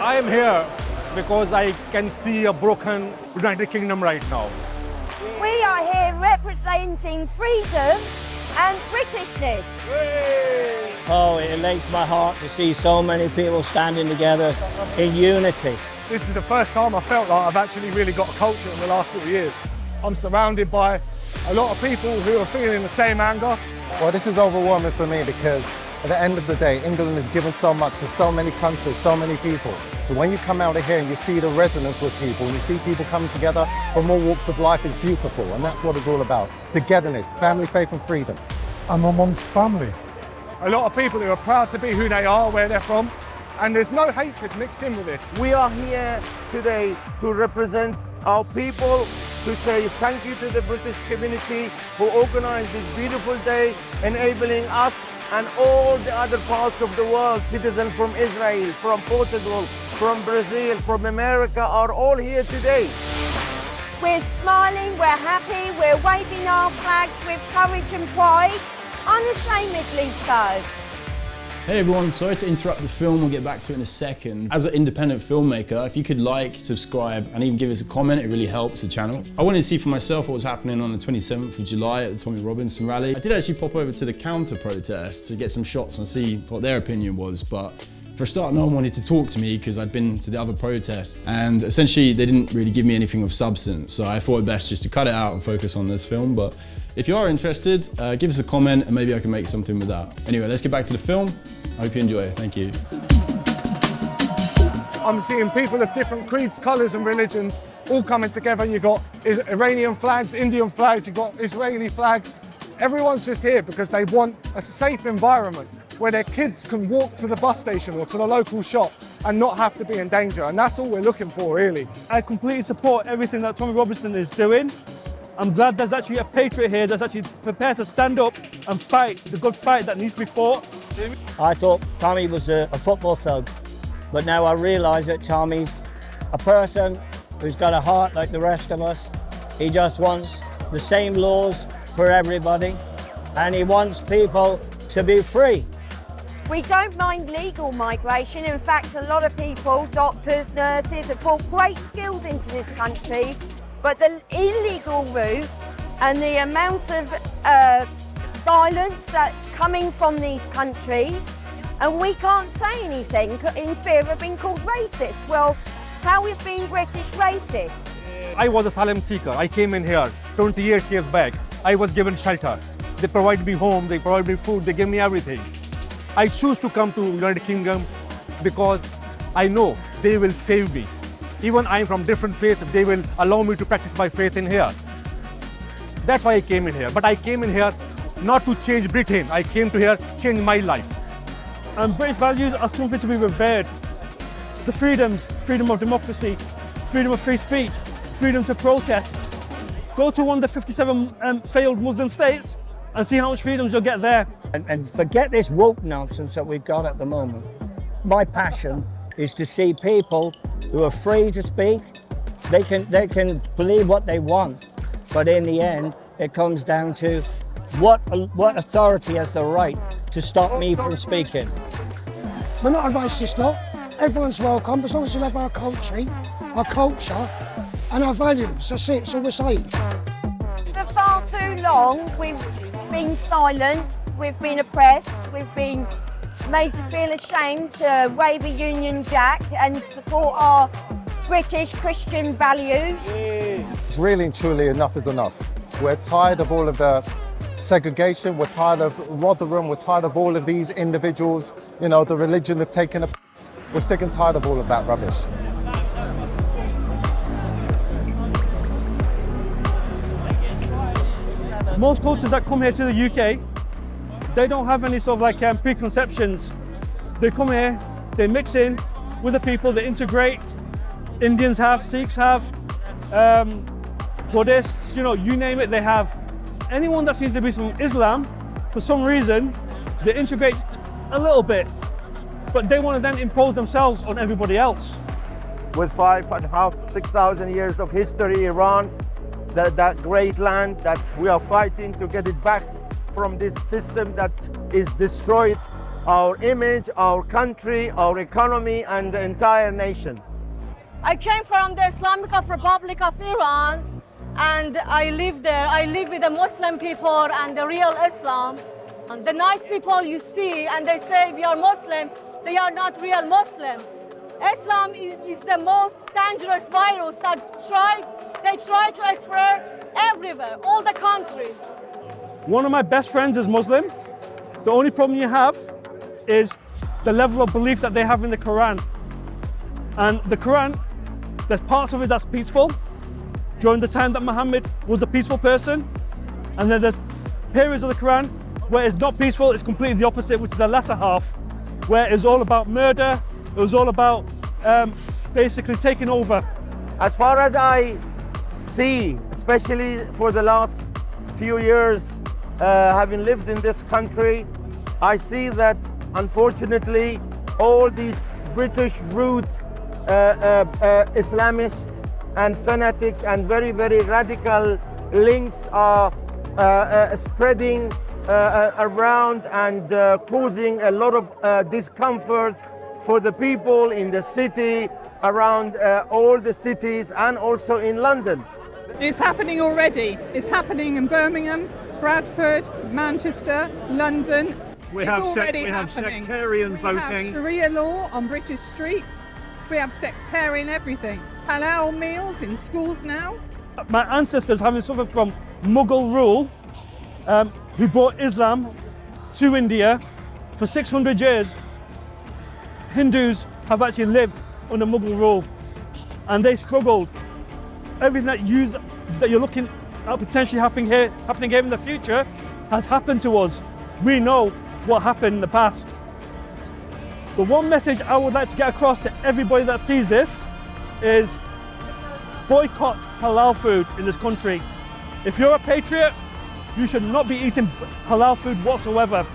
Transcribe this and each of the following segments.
I am here because I can see a broken United Kingdom right now. We are here representing freedom and Britishness. Oh, it elates my heart to see so many people standing together in unity. This is the first time I felt like I've actually really got a culture in the last 4 years. I'm surrounded by a lot of people who are feeling the same anger. Well, this is overwhelming for me because at the end of the day, England has given so much to so many countries, so many people. So when you come out of here and you see the resonance with people, and you see people coming together from all walks of life, is beautiful. And that's what it's all about. Togetherness, family, faith and freedom. I'm amongst family. A lot of people who are proud to be who they are, where they're from, and there's no hatred mixed in with this. We are here today to represent our people, to say thank you to the British community who organised this beautiful day, enabling us and all the other parts of the world, citizens from Israel, from Portugal, from Brazil, from America, are all here today. We're smiling, we're happy, we're waving our flags with courage and pride, unashamedly so. Hey everyone, sorry to interrupt the film, we'll get back to it in a second. As an independent filmmaker, if you could like, subscribe and even give us a comment, it really helps the channel. I wanted to see for myself what was happening on the 27th of July at the Tommy Robinson rally. I did actually pop over to the counter protest to get some shots and see what their opinion was, but for a start, no one wanted to talk to me because I'd been to the other protests and essentially they didn't really give me anything of substance. So I thought it best just to cut it out and focus on this film. But if you are interested, give us a comment and maybe I can make something with that. Anyway, let's get back to the film. I hope you enjoy. Thank you. I'm seeing people of different creeds, colours and religions all coming together. You've got Iranian flags, Indian flags, you've got Israeli flags. Everyone's just here because they want a safe environment where their kids can walk to the bus station or to the local shop and not have to be in danger. And that's all we're looking for, really. I completely support everything that Tommy Robinson is doing. I'm glad there's actually a patriot here that's actually prepared to stand up and fight the good fight that needs to be fought. I thought Tommy was a football thug, but now I realise that Tommy's a person who's got a heart like the rest of us. He just wants the same laws for everybody, and he wants people to be free. We don't mind legal migration. In fact, a lot of people, doctors, nurses, have brought great skills into this country, but the illegal route and the amount of violence that's coming from these countries, and we can't say anything in fear of being called racist. Well, how is being British racist? I was a asylum seeker. I came in here 20 years back. I was given shelter. They provide me home, they provide me food, they give me everything. I choose to come to United Kingdom because I know they will save me. Even I'm from different faiths, they will allow me to practice my faith in here. That's why I came in here. But I came in here not to change Britain. I came to here to change my life. And British values are something to be revered. The freedoms, freedom of democracy, freedom of free speech, freedom to protest. Go to one of the 57 failed Muslim states and see how much freedoms you'll get there. And forget this woke nonsense that we've got at the moment. My passion is to see people who are free to speak. They can believe what they want, but in the end, it comes down to what authority has the right to stop me from speaking. We're not a racist lot. Everyone's welcome as long as we love our culture and our values. That's it, so we're saying. For far too long, we've been silenced, we've been oppressed, we've been made to feel ashamed to wave a Union Jack and support our British Christian values. It's really and truly enough is enough. We're tired of all of the segregation, we're tired of Rotherham, we're tired of all of these individuals, you know, the religion have taken a piss. We're sick and tired of all of that rubbish. Most cultures that come here to the UK, they don't have any sort of like preconceptions. They come here, they mix in with the people, they integrate. Indians have, Sikhs have, Buddhists, you know, you name it, they have. Anyone that seems to be from Islam, for some reason, they integrate a little bit, but they want to then impose themselves on everybody else. With 5,500, 6,000 years of history, Iran, that great land that we are fighting to get it back from this system that is destroyed our image, our country, our economy, and the entire nation. I came from the Islamic Republic of Iran, and I live there. I live with the Muslim people and the real Islam. And the nice people you see, and they say we are Muslim, they are not real Muslim. Islam is the most dangerous virus that they try to spread everywhere, all the country. One of my best friends is Muslim. The only problem you have is the level of belief that they have in the Quran. And the Quran, there's parts of it that's peaceful, during the time that Muhammad was a peaceful person. And then there's periods of the Quran where it's not peaceful, it's completely the opposite, which is the latter half, where it's all about murder, it was all about basically taking over. As far as I see, especially for the last few years, having lived in this country, I see that unfortunately all these British root Islamists and fanatics and very, very radical links are spreading around and causing a lot of discomfort for the people in the city, around all the cities, and also in London. It's happening already. It's happening in Birmingham, Bradford, Manchester, London. We have sectarian voting. We have Sharia law on British streets. We have sectarian everything. Halal meals in schools now. My ancestors, having suffered from Mughal rule, who brought Islam to India for 600 years, Hindus have actually lived under Mughal rule, and they struggled. Everything that you're looking at potentially happening here in the future has happened to us. We know what happened in the past. The one message I would like to get across to everybody that sees this is boycott halal food in this country. If you're a patriot, you should not be eating halal food whatsoever.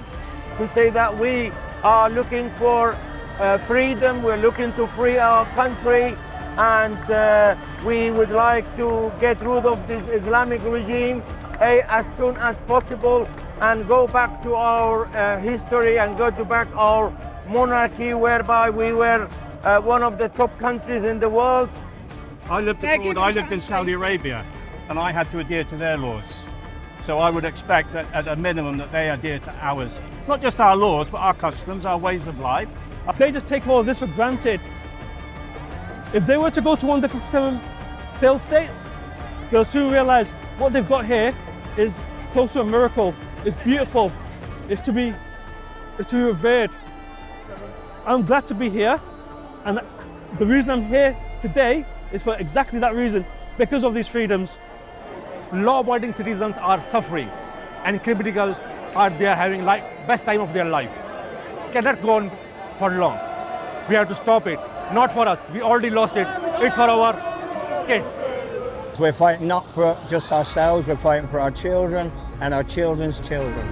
To say that we are looking for freedom, we're looking to free our country, and we would like to get rid of this Islamic regime as soon as possible and go back to our history and go to back our monarchy, whereby we were one of the top countries in the world. I lived abroad, I lived in Saudi Arabia, and I had to adhere to their laws. So I would expect that at a minimum that they adhere to ours. Not just our laws, but our customs, our ways of life. They just take all of this for granted. If they were to go to one of the 57 failed states, they'll soon realize what they've got here is close to a miracle. It's beautiful. It's to be revered. I'm glad to be here, and the reason I'm here today is for exactly that reason, because of these freedoms. Law-abiding citizens are suffering, and criminals are there having best time of their life. Cannot go on for long. We have to stop it. Not for us. We already lost it. It's for our kids. We're fighting not for just ourselves, we're fighting for our children and our children's children.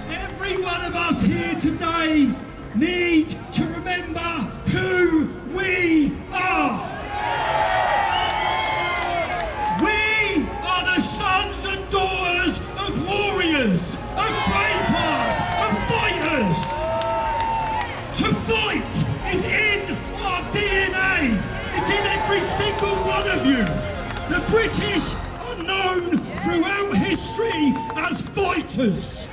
Every one of us here today need to remember who we are. We are the sons and daughters of warriors, of bravehearts, of fighters. To fight is in our DNA. It's in every single one of you. The British are known throughout history as fighters.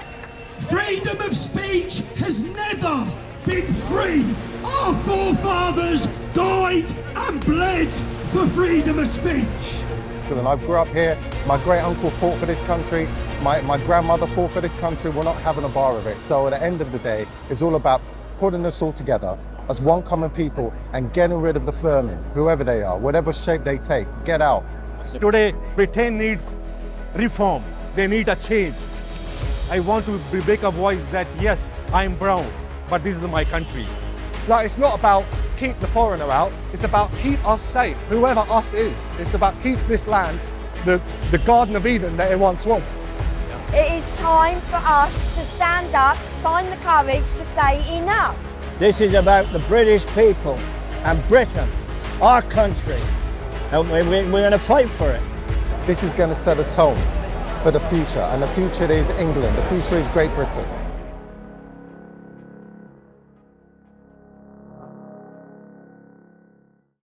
Freedom of speech has never been free. Our forefathers died and bled for freedom of speech. And I grew up here, my great uncle fought for this country, my grandmother fought for this country, we're not having a bar of it. So at the end of the day, it's all about putting us all together as one common people and getting rid of the vermin, whoever they are, whatever shape they take, get out. Today, Britain needs reform. They need a change. I want to break a voice that, yes, I'm brown, but this is my country. Like, it's not about keep the foreigner out, it's about keep us safe, whoever us is. It's about keep this land the Garden of Eden that it once was. It is time for us to stand up, find the courage to say enough. This is about the British people and Britain, our country, and we're going to fight for it. This is going to set a tone for the future. And the future is England, the future is Great Britain.